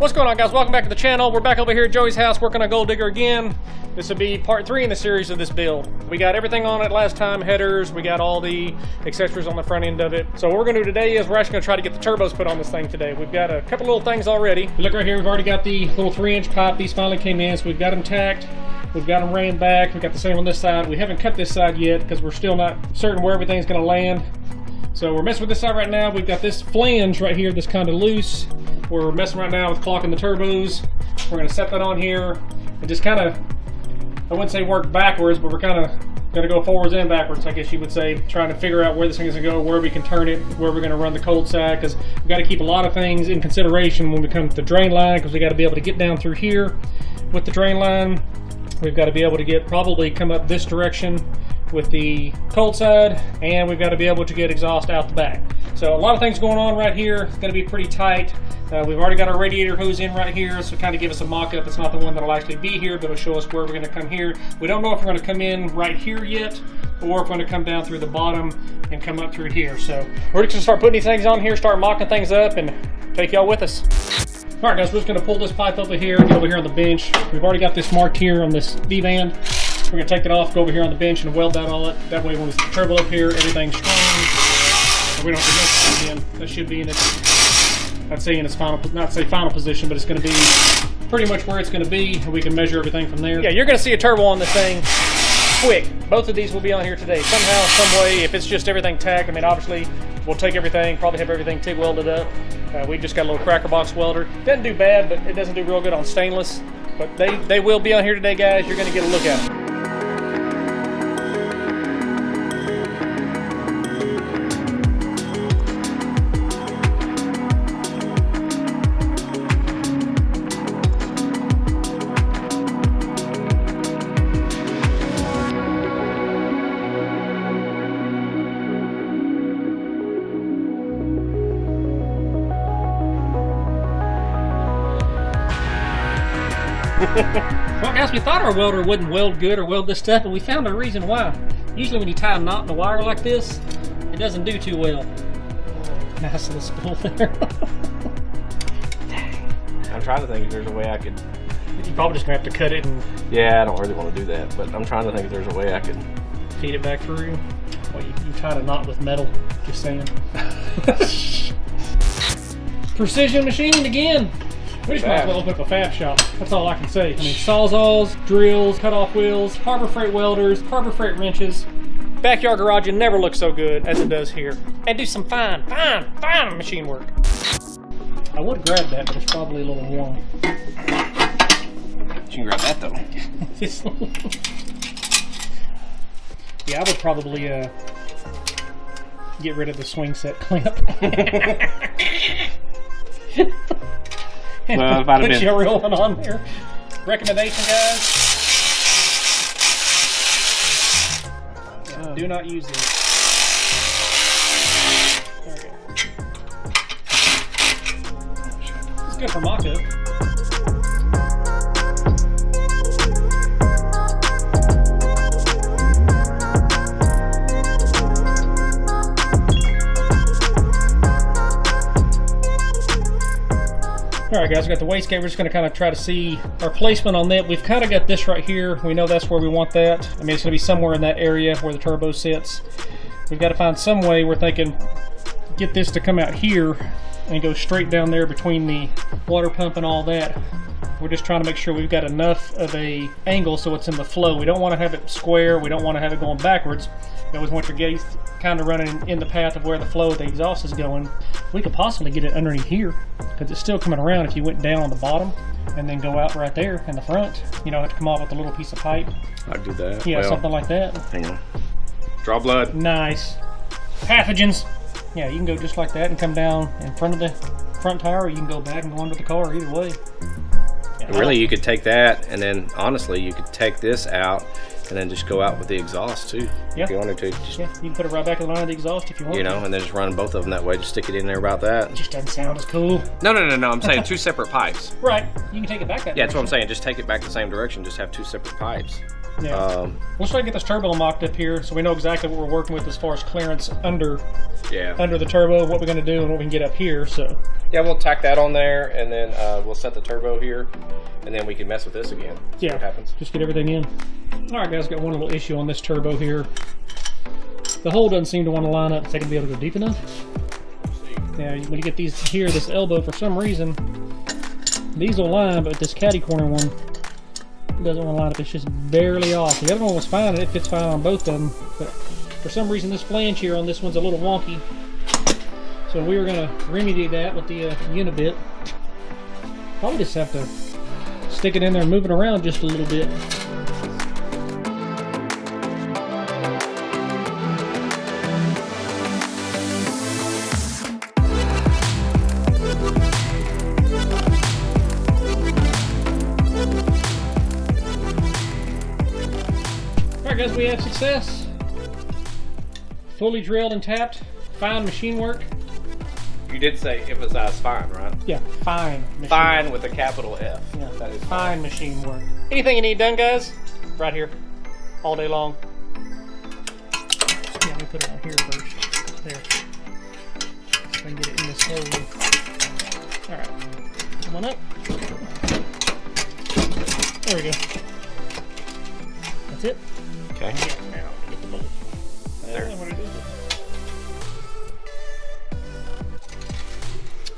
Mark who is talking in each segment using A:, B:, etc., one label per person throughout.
A: What's going on, guys? Welcome back to the channel. We're back over here at Joey's house working on Gold Digger again. This will be part 3 in the series of this build. We got everything on it last time, headers, we got all the accessories on the front end of it. So what we're gonna do today is we're actually gonna try to get the turbos put on this thing today. We've got a couple little things already. You look right here, we've already got the little 3-inch pipe. These finally came in, so we've got them tacked. We've got them ran back. We've got the same on this side. We haven't cut this side yet because we're still not certain where everything's gonna land. So we're messing with this side right now. We've got this flange right here that's kind of loose. We're messing right now with clocking the turbos. We're going to set that on here and just kind of, I wouldn't say work backwards, but we're kind of going to go forwards and backwards, I guess you would say, trying to figure out where this thing is going to go, where we can turn it, where we're going to run the cold side, because we've got to keep a lot of things in consideration when we come to the drain line, because we got to be able to get down through here with the drain line. We've got to be able to probably come up this direction with the cold side, and we've got to be able to get exhaust out the back. So a lot of things going on right here. It's going to be pretty tight. We've already got our radiator hose in right here, so kind of give us a mock-up. It's not the one that'll actually be here, but it'll show us where we're going to come here. We don't know if we're going to come in right here yet, or if we're going to come down through the bottom and come up through here. So we're just going to start putting these things on here, start mocking things up, and take y'all with us. All right, guys, we're just going to pull this pipe over here, get over here on the bench. We've already got this marked here on this V-band. We're going to take it off, go over here on the bench and weld that all up. That way when we set the turbo up here, everything's strong. We don't have to mess it in. That should be in its, I'd say in its final, not say final position, but it's going to be pretty much where it's going to be. And we can measure everything from there. Yeah, you're going to see a turbo on this thing quick. Both of these will be on here today. Somehow, some way, if it's just everything tacked, I mean, obviously, we'll take everything, probably have everything TIG welded up. We just got a little cracker box welder. Doesn't do bad, but it doesn't do real good on stainless. But they will be on here today, guys. You're going to get a look at them. Well, guys, we thought our welder wouldn't weld good or weld this stuff, but we found a reason why. Usually when you tie a knot in a wire like this, it doesn't do too well. Nice little spool there.
B: I'm trying to think if there's a way I could...
A: You're probably just going to have to cut it and...
B: Yeah, I don't really want to do that, but I'm trying to think if there's a way I could...
A: Feed it back through. Well, you tied a knot with metal, just saying. Precision machining again. We just might as well open up a fab shop. That's all I can say. I mean, sawzalls, drills, cut-off wheels, Harbor Freight welders, Harbor Freight wrenches. Backyard garaging never looks so good as it does here. And do some fine machine work. I would grab that, but it's probably a little warm.
B: You can grab that, though.
A: Yeah, I would probably get rid of the swing set clamp.
B: Well, if I'd have
A: put your real one on there. Recommendation, guys. Yeah, do not use these. There we go. It's good for mock-up. Alright guys, we got the wastegate. We're just going to kind of try to see our placement on that. We've kind of got this right here. We know that's where we want that. I mean, it's going to be somewhere in that area where the turbo sits. We've got to find some way, we're thinking, get this to come out here and go straight down there between the water pump and all that. We're just trying to make sure we've got enough of a angle so it's in the flow. We don't want to have it square. We don't want to have it going backwards. We always want your gate kind of running in the path of where the flow of the exhaust is going. We could possibly get it underneath here because it's still coming around if you went down on the bottom and then go out right there in the front. You know, have to come off with a little piece of pipe.
B: I'd do that.
A: Yeah, well, something like that.
B: Hang on. Draw blood.
A: Nice. Pathogens. Yeah, you can go just like that and come down in front of the front tire, or you can go back and go under the car, either way. Yeah,
B: really, you could take that, and then honestly, you could take this out and then just go out with the exhaust too.
A: Yeah.
B: If you wanted to. Just,
A: yeah, you can put it right back in the line of the exhaust if you want.
B: You know, and then just run both of them that way. Just stick it in there about that.
A: It just doesn't sound as cool.
B: No. I'm saying two separate pipes.
A: Right. You can take it back that
B: Yeah, that's what I'm saying. Just take it back the same direction. Just have two separate pipes.
A: Yeah. We'll try to get this turbo mocked up here so we know exactly what we're working with as far as clearance under the turbo, what we're going to do, and what we can get up here. So
B: Yeah, we'll tack that on there, and then we'll set the turbo here, and then we can mess with this again. See what happens.
A: Just get everything in. All right, guys, got one little issue on this turbo here. The hole doesn't seem to want to line up. Is that going to be able to go deep enough? Yeah, when you get these here, this elbow, for some reason, these will line, but this caddy corner one doesn't want to line up. It's just barely off. The other one was fine, and it fits fine on both of them, but for some reason this flange here on this one's a little wonky. So we were going to remedy that with the Unibit. Probably just have to stick it in there and move it around just a little bit. Alright guys, we had success. Fully drilled and tapped. Fine machine work.
B: You did say emphasize fine, right?
A: Yeah, fine.
B: Fine with a capital F.
A: Yeah,
B: that is
A: fine machine work. Anything you need done, guys, right here, all day long. Yeah, let me put it on here first. There. So I can get it in this hole. All right, come on up. There we go. That's it.
B: Okay.
A: Yeah, now get the bolt.
B: There.
A: What it is.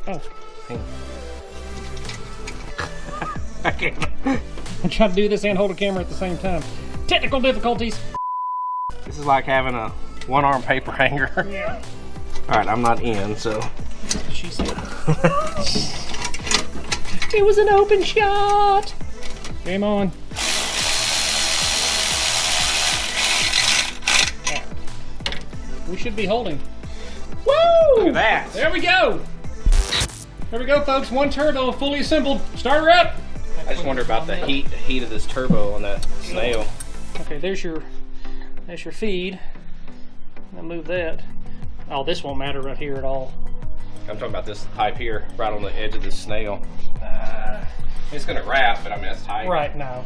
A: Oh.
B: Hang on.
A: I can't. I'm trying to do this and hold a camera at the same time. Technical difficulties.
B: This is like having a one-arm paper hanger.
A: Yeah.
B: All right, I'm not in, so.
A: She said. It was an open shot. Game on. We should be holding. Woo!
B: Look at that.
A: There we go. There we go, folks. One turbo fully assembled. Starter up.
B: I just wonder about the heat of this turbo on that snail.
A: Okay, there's your feed. I'll move that. Oh, this won't matter right here at all.
B: I'm talking about this pipe here, right on the edge of this snail. It's gonna wrap, but I mean that's tight.
A: Right, no,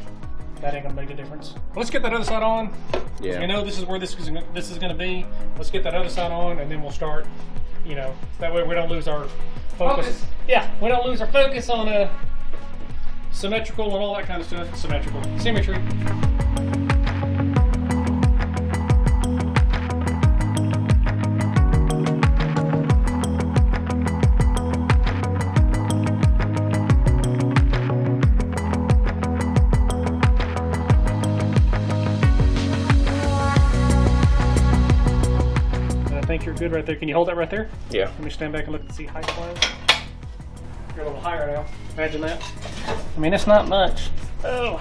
A: that ain't gonna make a difference. Let's get that other side on.
B: Yeah.
A: You know this is where this is gonna be. Let's get that other side on, and then we'll start. You know, that way we don't lose our focus. Yeah, we don't lose our focus on symmetrical and all that kind of stuff. Symmetrical symmetry. I think you're good right there. Can you hold that right there?
B: Yeah.
A: Let me stand back and look and see height-wise. You're a little higher now. Imagine that. I mean, it's not much. Oh.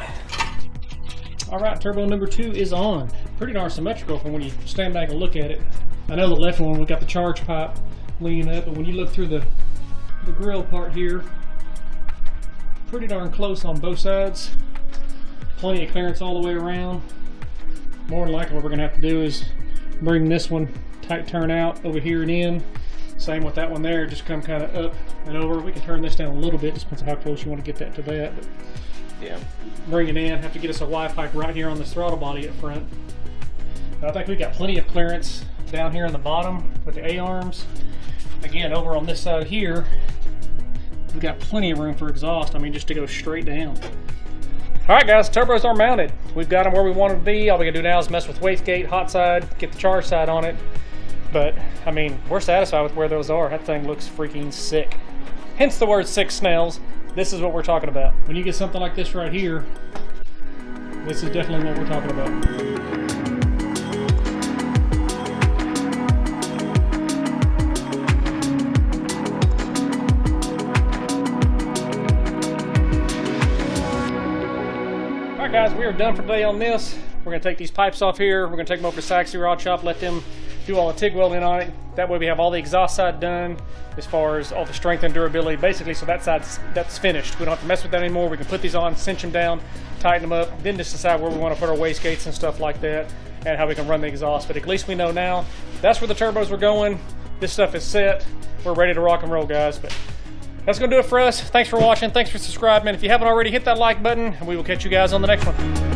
A: All right, turbo number 2 is on. Pretty darn symmetrical from when you stand back and look at it. I know the left one, we got the charge pipe leaning up, but when you look through the grill part here, pretty darn close on both sides. Plenty of clearance all the way around. More than likely what we're gonna have to do is bring this one tight turn out over here and in. Same with that one there, just come kind of up and over. We can turn this down a little bit, just depends on how close you want to get that to that. But
B: yeah.
A: Bring it in, have to get us a Y pipe right here on this throttle body up front. But I think we got plenty of clearance down here in the bottom with the A-arms. Again, over on this side here, we got plenty of room for exhaust. I mean, just to go straight down. All right, guys, turbos are mounted. We've got them where we want them to be. All we gotta do now is mess with wastegate, hot side, get the charge side on it. But, I mean, we're satisfied with where those are. That thing looks freaking sick. Hence the word 6 snails. This is what we're talking about. When you get something like this right here, this is definitely what we're talking about. All right, guys, we are done for today on this. We're gonna take these pipes off here. We're gonna take them over to Saxy Rod Shop, let them do all the TIG welding on it. That way we have all the exhaust side done as far as all the strength and durability. Basically, so that's finished. We don't have to mess with that anymore. We can put these on, cinch them down, tighten them up, then just decide where we want to put our wastegates and stuff like that and how we can run the exhaust. But at least we know now that's where the turbos are going. This stuff is set. We're ready to rock and roll, guys. But that's gonna do it for us. Thanks for watching. Thanks for subscribing. If you haven't already, hit that like button and we will catch you guys on the next one.